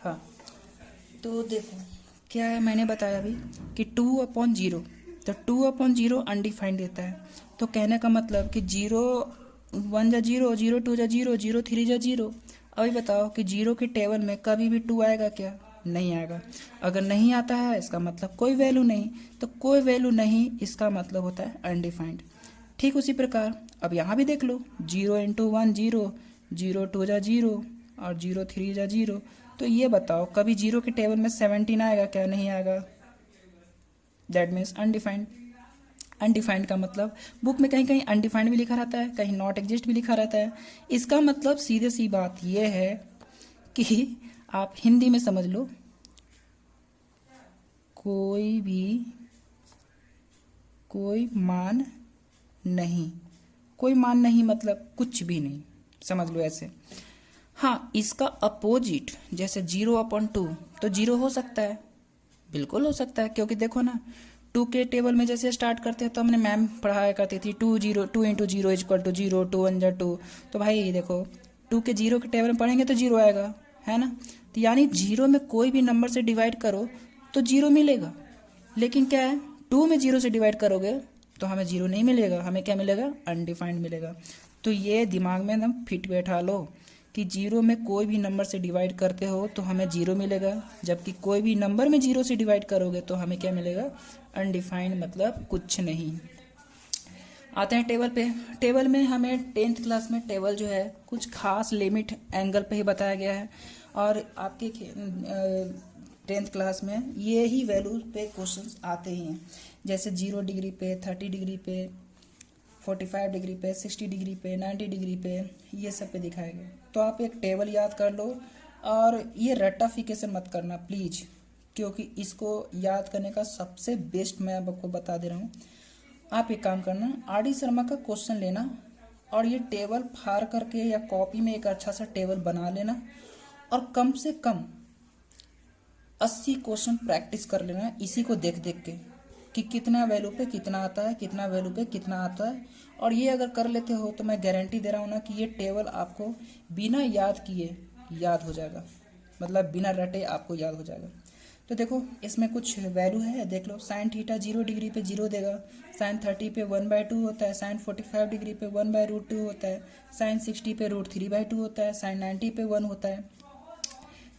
हाँ, तो देखो क्या है, मैंने बताया अभी कि 2/0, तो 2/0 अनडिफाइंड देता है। तो कहने का मतलब कि 0 1 जा 0, 0 2 जा 0, 0 3 जा 0। अभी बताओ कि जीरो के टेबल में कभी भी 2 आएगा क्या? नहीं आएगा। अगर नहीं आता है इसका मतलब कोई वैल्यू नहीं, तो कोई वैल्यू नहीं इसका मतलब होता है अनडिफाइंड। ठीक उसी प्रकार अब यहाँ भी देख लो, 0 × 1 0, 0 2 जा 0 और 0 3 जा 0। तो ये बताओ कभी जीरो के टेबल में 17 आएगा क्या? नहीं आएगा। That means undefined. अनडिफाइंड का मतलब बुक में कहीं कहीं अनडिफाइंड भी लिखा रहता है, कहीं नॉट एग्जिस्ट भी लिखा रहता है। इसका मतलब सीधे सी बात यह है कि आप हिंदी में समझ लो, कोई मान नहीं। कोई मान नहीं मतलब कुछ भी नहीं, समझ लो ऐसे। हाँ, इसका अपोजिट जैसे 0/2, तो 0 हो सकता है, बिल्कुल हो सकता है, क्योंकि देखो ना 2 के टेबल में जैसे स्टार्ट करते हैं तो हमने मैम पढ़ाया करती थी 2 × 0 = 0, 2 1 जा 2। तो भाई देखो 2 के 0 के टेबल में पढ़ेंगे तो 0 आएगा, है ना। तो यानी 0 में कोई भी नंबर से डिवाइड करो तो 0 मिलेगा। लेकिन क्या है, 2 में 0 से डिवाइड करोगे तो हमें 0 नहीं मिलेगा, हमें क्या मिलेगा? अनडिफाइंड मिलेगा। तो ये दिमाग में एकदम फिट बैठा लो कि 0 में कोई भी नंबर से डिवाइड करते हो तो हमें 0 मिलेगा, जबकि कोई भी नंबर में 0 से डिवाइड करोगे तो हमें क्या मिलेगा? अनडिफाइंड मतलब कुछ नहीं। आते हैं टेबल पे। टेबल में हमें 10th क्लास में टेबल जो है कुछ खास लिमिट एंगल पे ही बताया गया है, और आपके 10th क्लास में ये ही वैल्यू पे क्वेश्चंस आते ही हैं। जैसे 0 डिग्री पे, 30 डिग्री पे, 45 डिग्री पे, 60 डिग्री पे, 90 डिग्री पे, ये सब पे दिखाएंगे। तो आप एक टेबल याद कर लो, और ये रट्टाफिकेशन मत करना प्लीज़, क्योंकि इसको याद करने का सबसे बेस्ट मैं आपको बता दे रहा हूँ। आप एक काम करना, आर डी शर्मा का क्वेश्चन लेना और ये टेबल फाड़ करके या कॉपी में एक अच्छा सा टेबल बना लेना, और कम से कम 80 क्वेश्चन प्रैक्टिस कर लेना इसी को देख देख के, कि कितना वैल्यू पे कितना आता है, कितना वैल्यू पे कितना आता है। और ये अगर कर लेते हो तो मैं गारंटी दे रहा हूँ ना कि ये टेबल आपको बिना याद किए याद हो जाएगा, मतलब बिना रटे आपको याद हो जाएगा। तो देखो इसमें कुछ वैल्यू है, देख लो। साइन थीटा 0 डिग्री पे 0 देगा, साइन 30 पे 1/2 होता है, साइन 45 डिग्री पे 1/√2 होता है, साइन 60 पे √3/2 होता है, साइन 90 पे 1 होता है।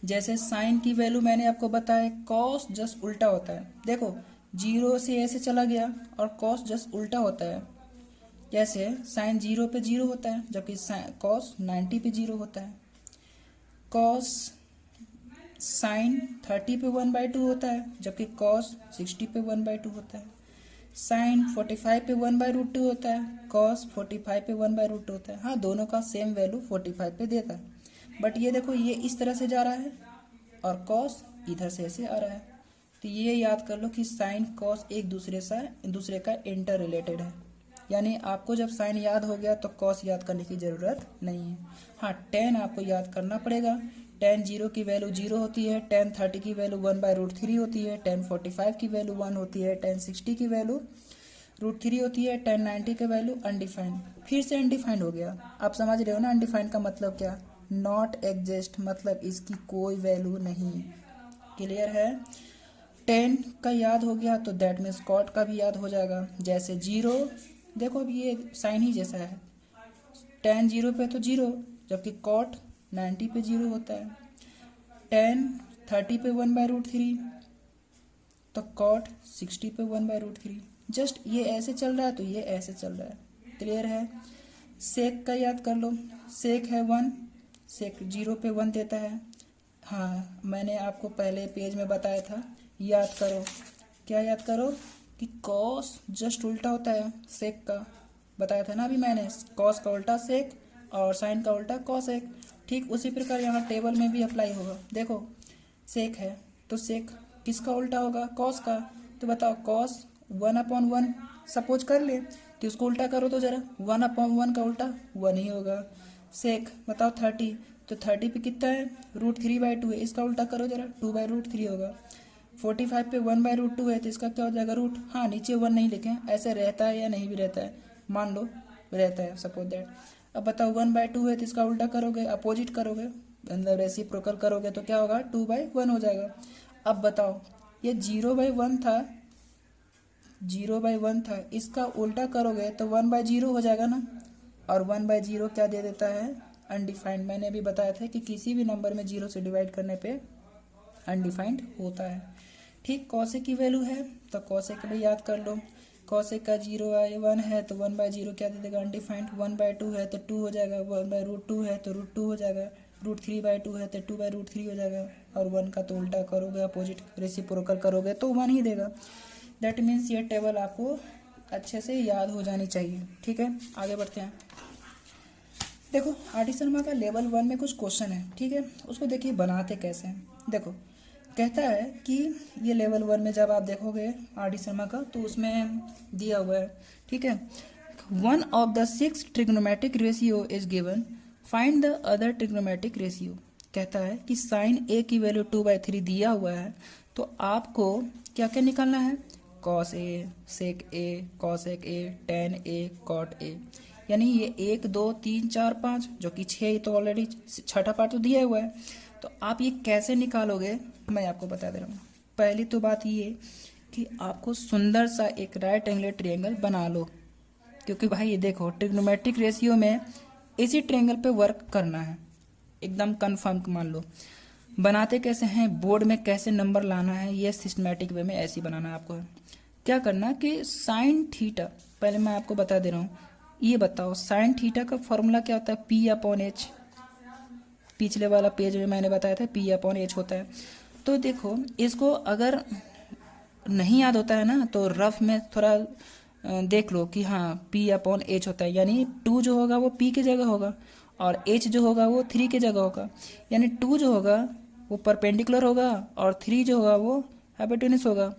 जैसे साइन की वैल्यू मैंने आपको बताया, कॉस जस्ट उल्टा होता है। देखो 0 से ऐसे चला गया और कॉस जस्ट उल्टा होता है। जैसे साइन 0 पे 0 होता है, जबकि कॉस 90 पे 0 होता है। कॉस साइन 30 पे 1/2 होता है, जबकि कॉस 60 पे 1/2 होता है। साइन 45 पे 1/√2 होता है, कॉस 45 पे 1/√2 होता है। हाँ, दोनों का सेम वैल्यू 45 पे देता है, बट ये देखो ये इस तरह से जा रहा है और कॉस इधर से ऐसे आ रहा है। तो ये याद कर लो कि साइन कॉस एक दूसरे का इंटर रिलेटेड है। यानी आपको जब साइन याद हो गया तो कॉस याद करने की ज़रूरत नहीं है। हाँ, टेन आपको याद करना पड़ेगा। टेन 0 की वैल्यू 0 होती है, टेन 30 की वैल्यू 1/√3 होती है, टेन 45 की वैल्यू 1 होती है, टेन 60 की वैल्यू √3 होती है, टेन 90 की वैल्यू अनडिफाइंड। फिर से अनडिफाइंड हो गया। आप समझ रहे हो ना अनडिफाइंड का मतलब क्या? नॉट एग्जिस्ट, मतलब इसकी कोई वैल्यू नहीं। क्लियर है? 10 का याद हो गया तो दैट मीन्स कॉट का भी याद हो जाएगा। जैसे 0, देखो अभी ये साइन ही जैसा है, टेन 0 पे तो 0, जबकि कॉट 90 पे 0 होता है। टेन 30 पे 1/√3, तो कॉट 60 पे 1/√3। जस्ट ये ऐसे चल रहा है तो ये ऐसे चल रहा है। क्लियर है? सेक का याद कर लो, सेक है 1, सेक 0 पे 1 देता है। हाँ, मैंने आपको पहले पेज में बताया था, याद करो। क्या याद करो? कि कॉस जस्ट उल्टा होता है सेक का, बताया था ना अभी मैंने। कॉस का उल्टा सेक और साइन का उल्टा कॉसेक। ठीक उसी प्रकार यहाँ टेबल में भी अप्लाई होगा। देखो सेक है तो सेक किसका उल्टा होगा? कॉस का। तो बताओ कॉस 1/1 सपोज कर ले, तो इसको उल्टा करो तो जरा, 1/1 का उल्टा 1 ही होगा। सेक बताओ 30, तो 30 पे कितना है? √3/2 है, इसका उल्टा करो जरा, 2/√3 होगा। 45 पे 1/√2 है तो इसका क्या हो जाएगा? रूट। हाँ, नीचे 1 नहीं लिखें, ऐसे रहता है या नहीं भी रहता है, मान लो रहता है, सपोज दैट। अब बताओ 1/2 है तो इसका उल्टा करोगे, अपोजिट करोगे, मतलब रेसिप्रोकल करोगे तो क्या होगा, 2/1 हो जाएगा। अब बताओ ये 0/1 था, 0/1 था, इसका उल्टा करोगे तो 1/0 हो जाएगा ना। और 1/0 क्या दे देता है, अनडिफाइंड। मैंने अभी बताया था कि किसी भी नंबर में 0 से डिवाइड करने पे अनडिफाइंड होता है। ठीक, कॉसेक की वैल्यू है तो कॉसेक भी याद कर लो। कॉसेक का 0/1 है तो 1/0 क्या दे देगा, अनडिफाइंड। 1/2 है तो 2 हो जाएगा, 1/√2 है तो √2 हो जाएगा, √3/2 है तो 2/√3 हो जाएगा। और 1 का तो उल्टा करोगे, अपोजिट रेसिप्रोकल करोगे तो 1 ही देगा। दैट मीन्स ये टेबल आपको अच्छे से याद हो जानी चाहिए। ठीक है, आगे बढ़ते हैं। देखो आर.डी. शर्मा का लेवल 1 में कुछ क्वेश्चन है, ठीक है, उसको देखिए बनाते कैसे हैं। देखो कहता है कि ये लेवल 1 में जब आप देखोगे आर.डी. शर्मा का तो उसमें दिया हुआ है, ठीक है, 1 of the 6 trigonometric ratio is given, find the other trigonometric ratio. कहता है कि साइन ए की वैल्यू 2/3 दिया हुआ है तो आपको क्या क्या निकालना है, cos A, sec A, cosec A, tan A, cot A. यानी ये 1 2 3 4 5 जो कि 6 तो ऑलरेडी छठा पार्ट तो दिया हुआ है। तो आप ये कैसे निकालोगे मैं आपको बता दे रहा हूँ। पहली तो बात ये कि आपको सुंदर सा एक राइट एंगल ट्रायंगल बना लो, क्योंकि भाई ये देखो ट्रिग्नोमेट्रिक रेशियो में इसी ट्रायंगल पे वर्क करना है, एकदम कंफर्म मान लो। बनाते कैसे हैं, बोर्ड में कैसे नंबर लाना है, ये सिस्टमेटिक वे में ऐसे ही बनाना है आपको। क्या करना कि साइन थीटा, पहले मैं आपको बता दे रहा हूँ, ये बताओ साइन थीटा का फॉर्मूला क्या होता है, P/H। पिछले वाला पेज में मैंने बताया था P/H होता है। तो देखो इसको अगर नहीं याद होता है ना तो रफ में थोड़ा देख लो कि हाँ P/H होता है, यानी 2 जो होगा वो P की जगह होगा और H जो होगा वो 3 की जगह होगा। यानी 2 जो होगा वो परपेंडिकुलर होगा और 3 जो होगा वो हाइपोटेन्यूस होगा।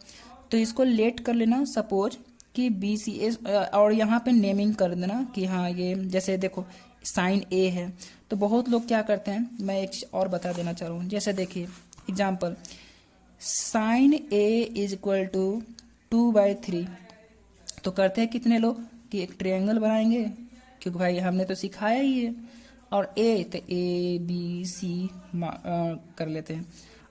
तो इसको लेट कर लेना, सपोज कि BCS, और यहाँ पे नेमिंग कर देना कि हाँ ये जैसे देखो साइन ए है तो बहुत लोग क्या करते हैं, मैं एक चीज और बता देना चाह रहा हूँ। जैसे देखिए example, sine A is equal to 2/3 तो करते हैं कितने लोग कि एक ट्रायंगल बनाएंगे, क्योंकि भाई हमने तो सिखाया ही है। और ए तो ABC कर लेते हैं।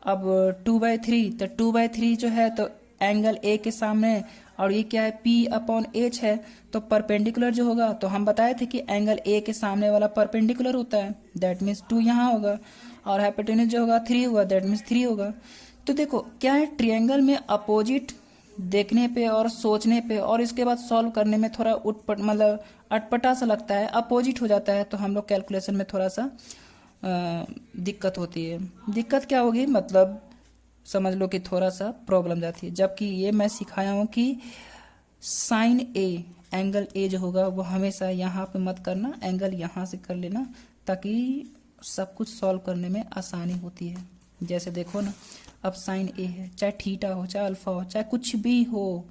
अब 2/3 तो 2/3 जो है तो एंगल ए के सामने, और ये क्या है P/H है तो परपेंडिकुलर जो होगा, तो हम बताए थे कि एंगल ए के सामने वाला परपेंडिकुलर होता है, दैट मीन्स 2 यहाँ होगा, और हाइपोटेन्यूस जो होगा 3 होगा, दैट मीन्स 3 होगा। तो देखो क्या है, ट्रायंगल में अपोजिट देखने पे और सोचने पे और इसके बाद सॉल्व करने में थोड़ा उटपट मतलब अटपटा सा लगता है, अपोजिट हो जाता है, तो हम लोग कैलकुलेशन में थोड़ा सा दिक्कत होती है। दिक्कत क्या होगी, मतलब समझ लो कि थोड़ा सा प्रॉब्लम जाती है। जबकि ये मैं सिखाया हूँ कि साइन ए, एंगल ए जो होगा वो हमेशा यहाँ पे मत करना, एंगल यहाँ से कर लेना, ताकि सब कुछ सॉल्व करने में आसानी होती है। जैसे देखो ना, अब साइन ए है, चाहे थीटा हो, चाहे अल्फा हो, चाहे कुछ भी हो,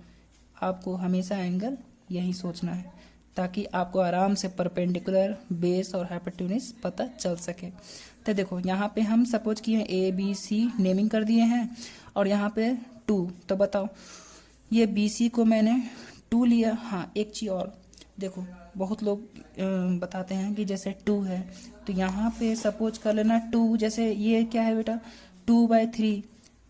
आपको हमेशा एंगल यही सोचना है, ताकि आपको आराम से परपेंडिकुलर, बेस और हाइपोटेन्यूस पता चल सके। तो देखो यहाँ पे हम सपोज किए ABC नेमिंग कर दिए हैं और यहाँ पे 2, तो बताओ ये BC को मैंने 2 लिया। हाँ एक चीज़ और देखो, बहुत लोग बताते हैं कि जैसे 2 है तो यहाँ पे सपोज कर लेना 2, जैसे ये क्या है बेटा 2/3,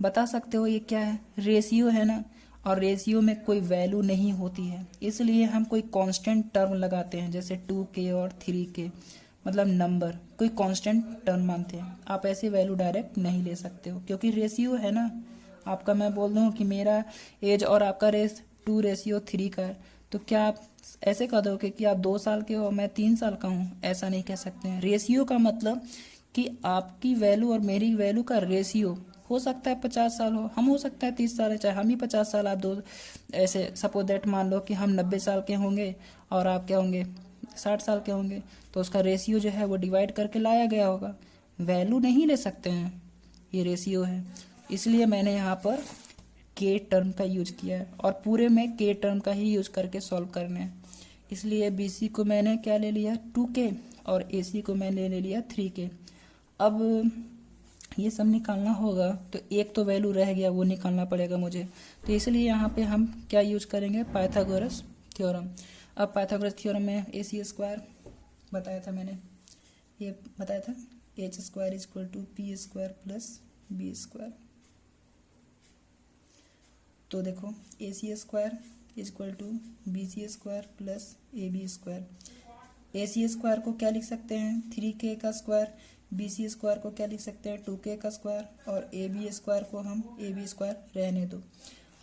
बता सकते हो ये क्या है, रेशियो है ना, और रेशियो में कोई वैल्यू नहीं होती है, इसलिए हम कोई कांस्टेंट टर्म लगाते हैं, जैसे 2k और 3k, मतलब नंबर कोई कांस्टेंट टर्म मानते हैं। आप ऐसी वैल्यू डायरेक्ट नहीं ले सकते हो, क्योंकि रेशियो है ना। आपका मैं बोल दूँ कि मेरा एज और आपका रेस 2:3 का है, तो क्या आप ऐसे कह दोगे कि आप 2 साल के हो मैं 3 साल का हूँ, ऐसा नहीं कह सकते हैं। रेशियो का मतलब कि आपकी वैल्यू और मेरी वैल्यू का रेशियो हो सकता है 50 साल हो, हम हो सकता है 30 साल है, चाहे हम ही 50 साल, आप 2 ऐसे सपोज दैट मान लो कि हम 90 साल के होंगे और आप क्या होंगे 60 साल के होंगे, तो उसका रेशियो जो है वो डिवाइड करके लाया गया होगा। वैल्यू नहीं ले सकते हैं, ये रेशियो है, इसलिए मैंने यहाँ पर के टर्म का यूज किया है, और पूरे में के टर्म का ही यूज करके सॉल्व करने हैं। इसलिए BC को मैंने क्या ले लिया 2k और AC को मैंने ले लिया 3k। अब ये सब निकालना होगा तो एक तो वैल्यू रह गया, वो निकालना पड़ेगा मुझे, तो इसलिए यहाँ पे हम क्या यूज करेंगे, पाइथागोरस थ्योरम। अब पाइथागोरस थ्योरम में AC² बताया था मैंने, ये बताया था h square is equal to p square plus b square. तो देखो a c square is equal to b c square plus a b square. A c square को क्या लिख सकते हैं 3k का स्क्वायर, बी सी स्क्वायर को क्या लिख सकते हैं 2k का स्क्वायर, और ए बी स्क्वायर को हम ए बी स्क्वायर रहने दो।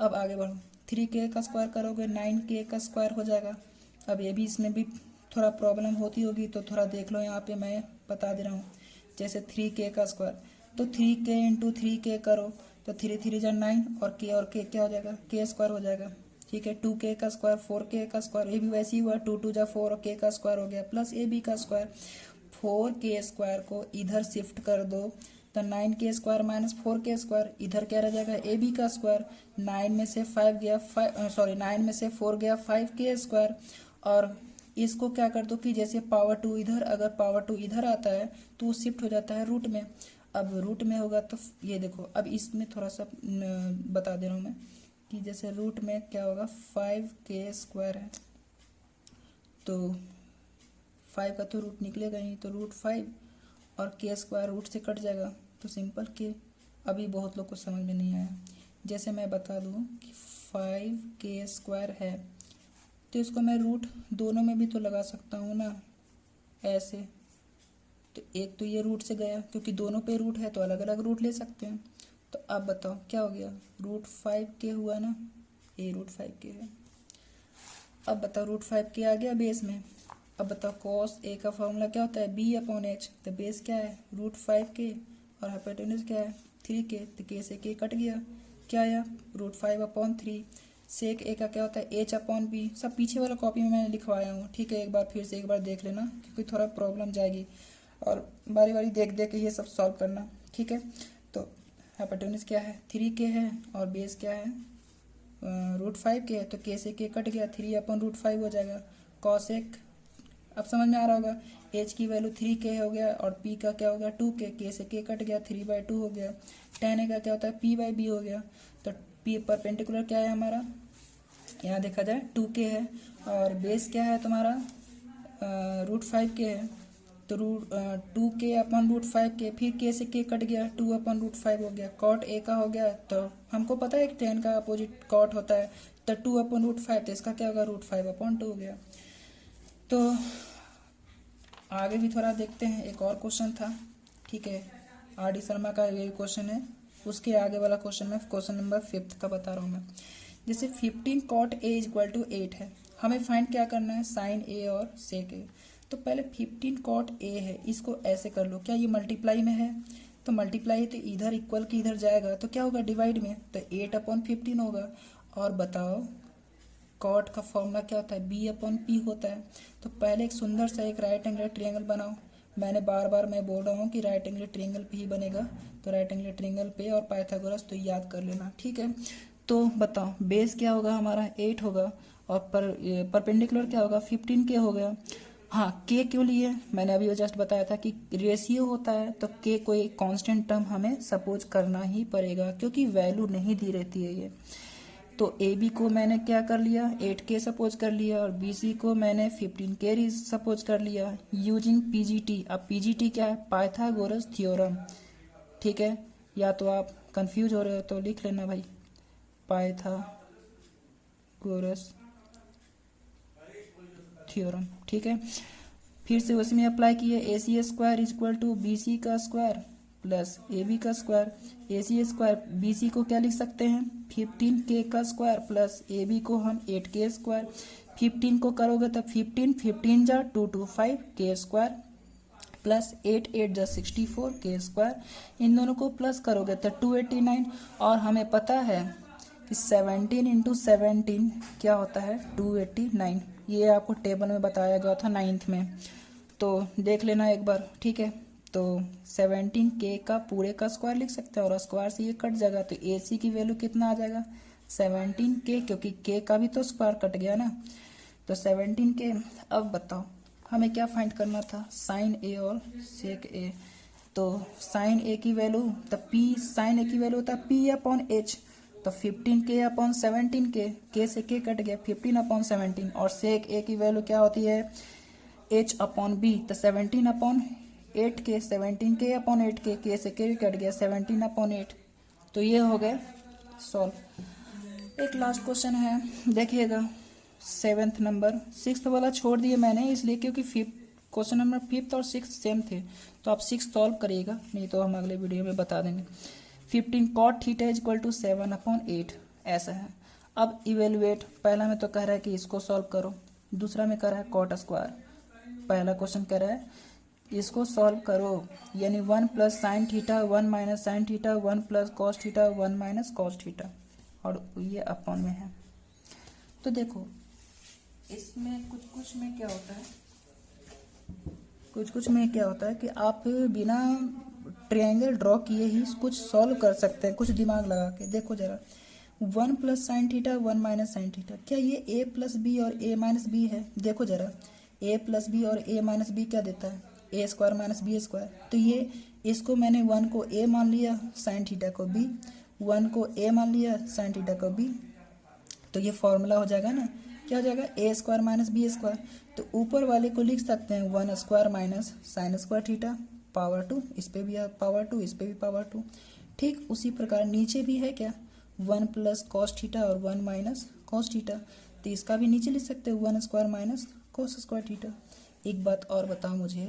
अब आगे बढ़ो, 3k का स्क्वायर करोगे 9k का स्क्वायर हो जाएगा। अब ये भी इसमें भी थोड़ा प्रॉब्लम होती होगी तो थोड़ा देख लो, यहाँ पे मैं बता दे रहा हूँ। जैसे 3k का स्क्वायर, तो 3k इंटू 3k करो तो 3 3 जा 9 और k क्या हो जाएगा k स्क्वायर हो जाएगा। ठीक है, 2k का स्क्वायर 4k का स्क्वायर, ये भी वैसे ही हुआ 2 2 जा 4 और k का स्क्वायर हो गया प्लस ए बी का स्क्वायर। 4k स्क्वायर को इधर शिफ्ट कर दो तो 9k square minus 4k square, इधर क्या रह जाएगा ए बी का स्क्वायर। 9 में से 5 गया 9 में से 4 गया 5k स्क्वायर। और इसको क्या कर दो कि जैसे पावर 2 इधर, अगर पावर 2 इधर आता है तो वो शिफ्ट हो जाता है रूट में। अब रूट में होगा तो ये देखो, अब इसमें थोड़ा सा बता दे रहा हूँ मैं कि जैसे रूट में क्या होगा 5k स्क्वायर है तो 5 का तो रूट निकलेगा नहीं, तो रूट 5 और k स्क्वायर रूट से कट जाएगा तो सिंपल k। अभी बहुत लोग को समझ में नहीं आया। जैसे मैं बता दूँ कि 5k स्क्वायर है तो इसको मैं रूट दोनों में भी तो लगा सकता हूँ ना, ऐसे। तो एक तो ये रूट से गया क्योंकि दोनों पे रूट है तो अलग अलग रूट ले सकते हैं। तो अब बताओ क्या हो गया, रूट 5k हुआ ना, ये रूट 5k है। अब बताओ रूट 5k आ गया बेस में। अब बताओ कॉस ए का फॉर्मूला क्या होता है b अपॉन एच, तो बेस क्या है रूट 5k और हाइपोटेन्यूज क्या है 3k, तो k से k कट गया, क्या आया रूट 5 अपॉन 3। सेक ए का क्या होता है एच अपॉन बी, सब पीछे वाला कॉपी में मैंने लिखवाया हूँ। ठीक है, एक बार फिर से एक बार देख लेना क्योंकि थोड़ा प्रॉब्लम जाएगी और बारी बारी देख देख के ये सब सॉल्व करना। ठीक है, तो हाइपोटेन्यूज क्या है 3k है और बेस क्या है रूट 5k है, तो k से k कट गया 3 अपॉन रूट 5 हो जाएगा। कॉसेक अब समझ में आ रहा होगा, h की वैल्यू 3k हो गया और p का क्या हो गया 2k, k से k कट गया 3/2 हो गया। tan a का क्या होता है p/b हो गया। तो p परपेंडिकुलर क्या है हमारा, यहाँ देखा जाए 2k है और बेस क्या है तुम्हारा रूट 5k है, तो root 2k upon root 5k, फिर k से k कट गया 2 अपॉन रूट 5 हो गया। कॉट a का हो गया, तो हमको पता है कि tan का अपोजिट कॉट होता है, तो 2 अपॉन रूट 5, तो इसका क्या होगा रूट 5 अपॉन 2 हो गया। तो आगे भी थोड़ा देखते हैं, एक और क्वेश्चन था। ठीक है, R.D. शर्मा का ये क्वेश्चन है, उसके आगे वाला क्वेश्चन में क्वेश्चन नंबर 5 का बता रहा हूँ मैं। जैसे 15 cot a is equal to 8 है, हमें फाइंड क्या करना है साइन a और सेक a। तो पहले 15 cot a है, इसको ऐसे कर लो, क्या ये मल्टीप्लाई में है, तो मल्टीप्लाई तो इधर इक्वल की इधर जाएगा तो क्या होगा डिवाइड में, तो 8 अपॉन 15 होगा। और बताओ कॉट का फॉर्मूला क्या होता है b अपॉन p होता है। तो पहले एक सुंदर सा एक राइट एंगल ट्रायंगल बनाओ। मैंने बार बार मैं बोल रहा हूँ कि राइट एंगल ट्रायंगल पे ही बनेगा, तो राइट एंगल ट्रायंगल पे और पाइथागोरस तो याद कर लेना। ठीक है, तो बताओ बेस क्या होगा हमारा 8 होगा और परपेंडिकुलर क्या होगा 15k हो गया। हाँ, k क्यों लिए, मैंने अभी जस्ट बताया था कि रेशियो होता है तो k कोई कांस्टेंट टर्म हमें सपोज करना ही पड़ेगा क्योंकि वैल्यू नहीं दी रहती है ये। तो ए बी को मैंने क्या कर लिया 8k सपोज कर लिया और बी सी को मैंने 15k सपोज कर लिया यूजिंग पीजीटी। अब पीजीटी क्या है पाइथागोरस थ्योरम। ठीक है, या तो आप कंफ्यूज हो रहे हो तो लिख लेना भाई पाइथागोरस थ्योरम। ठीक है, फिर से उसमें अप्लाई किए a c square is equal to b c का स्क्वायर प्लस ए बी का square. A c square b c को क्या लिख सकते हैं 15k का स्क्वायर प्लस ए बी को हम 8k स्क्वायर। 15 को करोगे तो 15 जा 225 k स्क्वायर प्लस 8 8 जा 64 k स्क्वायर। इन दोनों को प्लस करोगे तो 289 और हमें पता है कि 17 इंटू 17 क्या होता है 289। ये आपको टेबल में बताया गया था 9th में, तो देख लेना एक बार। ठीक है, तो 17k का पूरे का स्क्वायर लिख सकते हैं और स्क्वायर से ये कट जाएगा तो ए सी की वैल्यू कितना आ जाएगा 17k, क्योंकि k का भी तो स्क्वायर कट गया ना, तो 17k। अब बताओ हमें क्या फाइंड करना था साइन a और सेक a। तो साइन a की वैल्यू तो p, साइन a की वैल्यू होता है p अपॉन h, तो 15k अपॉन 17k, k से k कट गया 15 अपॉन 17 और सेक a की वैल्यू क्या होती है h अपॉन b, तो 17 upon 8k 17k upon 8k, k से k कट गया 17 अपॉन 8। तो ये हो गया सॉल्व। एक लास्ट क्वेश्चन है, देखिएगा 7th नंबर। 6th वाला छोड़ दिए मैंने इसलिए क्योंकि क्वेश्चन नंबर 5th और 6th सेम थे, तो आप 6 सॉल्व करिएगा, नहीं तो हम अगले वीडियो में बता देंगे। 15 cot theta is equal to 7 upon 8 ऐसा है। अब इवेलुएट, पहला में तो कह रहा है कि इसको सॉल्व करो, दूसरा में कह रहा है कॉट स्क्वायर। पहला क्वेश्चन कह रहा है इसको सॉल्व करो, यानी 1 plus sine theta 1 minus sine theta 1 plus cos theta 1 minus cos theta, और ये अपॉन में है। तो देखो इसमें कुछ कुछ में क्या होता है कि आप बिना ट्रायंगल ड्रॉ किए ही कुछ सॉल्व कर सकते हैं, कुछ दिमाग लगा के। देखो जरा 1 plus sine theta 1 minus sine theta, क्या ये a प्लस बी और a माइनस बी है? देखो जरा a प्लस बी और a माइनस बी क्या देता है? a square minus B square. तो ये इसको मैंने 1 को a मान लिया, साइन थीटा को b, 1 को a मान लिया, साइन थीटा को b, तो ये फॉर्मूला हो जाएगा ना, क्या हो जाएगा? a square minus B square. तो ऊपर वाले को लिख सकते हैं 1 square minus sine square theta power 2, इस पे भी पावर 2, इस पे भी पावर 2। ठीक उसी प्रकार नीचे भी है क्या? 1 प्लस कॉस थीटा और 1 माइनस कॉस थीटा, तो इसका भी नीचे लिख सकते हैं 1 square minus cos square theta. एक बात और बताओ मुझे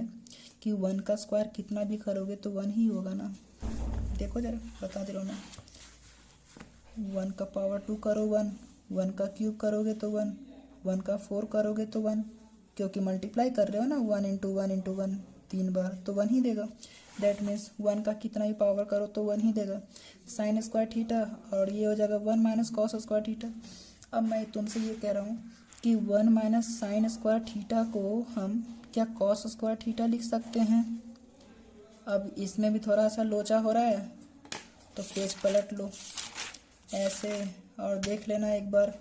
कि 1 का स्क्वायर कितना भी करोगे तो 1 ही होगा ना? देखो जरा बता दे रहा हूँ मैं। 1 का पावर 2 करो 1, 1 का क्यूब करोगे तो 1, 1 का 4 करोगे तो 1, क्योंकि मल्टीप्लाई कर रहे हो ना 1 इंटू 1 इंटू 1 3 बार, तो 1 ही देगा। दैट मीन्स 1 का कितना ही पावर करो तो 1 ही देगा। साइन स्क्वायर थीटा और ये हो जाएगा 1 माइनस कॉस स्क्वायर थीटा। अब मैं तुमसे ये कह रहा हूँ कि 1 माइनस साइन स्क्वायर थीटा को हम क्या कॉस स्क्वायर थीटा लिख सकते हैं? अब इसमें भी थोड़ा सा लोचा हो रहा है, तो पेज पलट लो ऐसे और देख लेना एक बार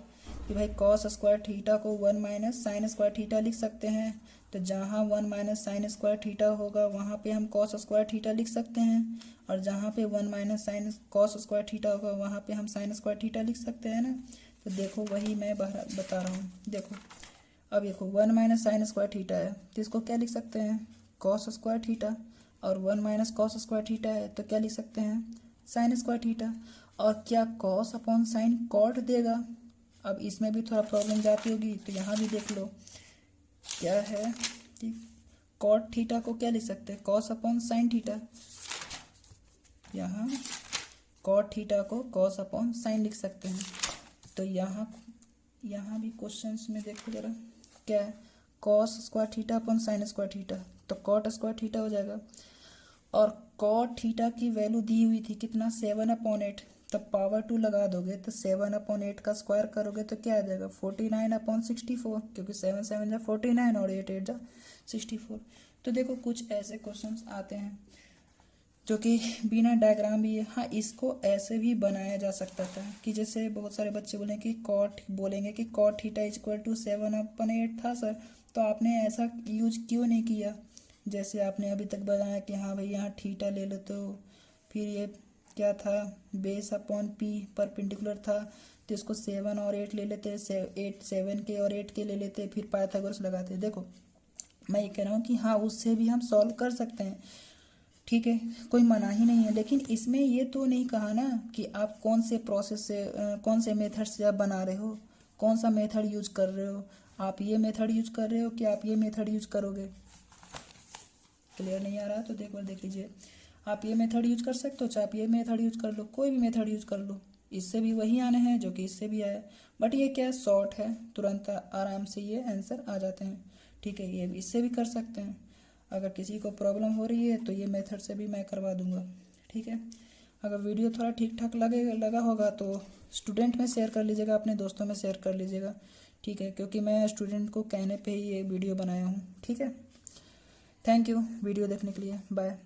कि भाई कॉस स्क्वायर थीटा को 1 माइनस साइन स्क्वायर थीटा लिख सकते हैं। तो जहाँ 1 माइनस साइन स्क्वायर थीटा होगा वहाँ पे हम कॉस स्क्वायर थीटा लिख सकते हैं, और जहाँ पे 1 minus sine cos square theta होगा वहाँ पे हम साइन स्क्वायर थीटा लिख सकते हैं ना। तो देखो वही मैं बता रहा हूँ। देखो अब देखो 1 माइनस साइन स्क्वायर थीटा है तो इसको क्या लिख सकते हैं? कॉस स्क्वायर थीटा, और 1 माइनस कॉस स्क्वायर थीटा है तो क्या लिख सकते हैं? Sign square theta. और क्या कॉस अपॉन साइन कॉट देगा? अब इसमें भी थोड़ा प्रॉब्लम जाती होगी, तो यहाँ भी देख लो क्या है कि कॉट थीटा को क्या लिख सकते हैं? Cos upon sine theta. यहाँ कॉट थीटा को कॉस अपॉन साइन लिख सकते हैं। तो यहाँ भी क्वेश्चंस में देखो जरा क्या है? Cos square theta upon sine square theta, तो कॉट स्क्वायर थीटा हो जाएगा। और कॉट थीटा की वैल्यू दी हुई थी कितना? 7 अपॉन 8, तब पावर 2 लगा दोगे तो 7 अपॉन 8 का स्क्वायर करोगे तो क्या आ जाएगा? 49 अपॉन 64, क्योंकि 7 7 जा 49 और 8 8 जा 64। तो देखो कुछ ऐसे क्वेश्चंस आते हैं जो कि बिना डायग्राम भी है। हाँ, इसको ऐसे भी बनाया जा सकता था कि जैसे बहुत सारे बच्चे बोलेंगे कि cot theta is equal to 7 upon 8 था सर, तो आपने ऐसा यूज क्यों नहीं किया? जैसे आपने अभी तक बताया कि हाँ भाई यहाँ थीटा ले लो, तो फिर ये क्या था? बेस अपॉन पी परपेंडिकुलर था, तो इसको 7 और 8 ले लेते, 8 7 के और 8 के ले लेते, फिर पाइथागोरस लगाते। देखो मैं ये कह रहा हूँ कि हाँ उससे भी हम सॉल्व कर सकते हैं, ठीक है, कोई मना ही नहीं है। लेकिन इसमें ये तो नहीं कहा ना कि आप कौन से प्रोसेस से कौन से मेथड से आप बना रहे हो, कौन सा मेथड यूज कर रहे हो। आप ये मेथड यूज कर रहे हो कि आप ये मेथड यूज करोगे? क्लियर नहीं आ रहा तो देख लीजिए, आप ये मेथड यूज कर सकते हो, चाहे आप ये मेथड यूज कर लो, कोई भी मेथड यूज कर लो, इससे भी वही आने हैं जो कि इससे भी आया। बट ये क्या शॉर्ट है, तुरंत आराम से ये आंसर आ जाते हैं, ठीक है। ये इससे भी कर सकते हैं। अगर किसी को प्रॉब्लम हो रही है तो ये मेथड से भी मैं करवा दूंगा, ठीक है। अगर वीडियो थोड़ा ठीक ठाक लगा होगा तो स्टूडेंट में शेयर कर लीजिएगा, अपने दोस्तों में शेयर कर लीजिएगा, ठीक है, क्योंकि मैं स्टूडेंट को कहने पे ही ये वीडियो बनाया हूँ, ठीक है। थैंक यू वीडियो देखने के लिए, बाय।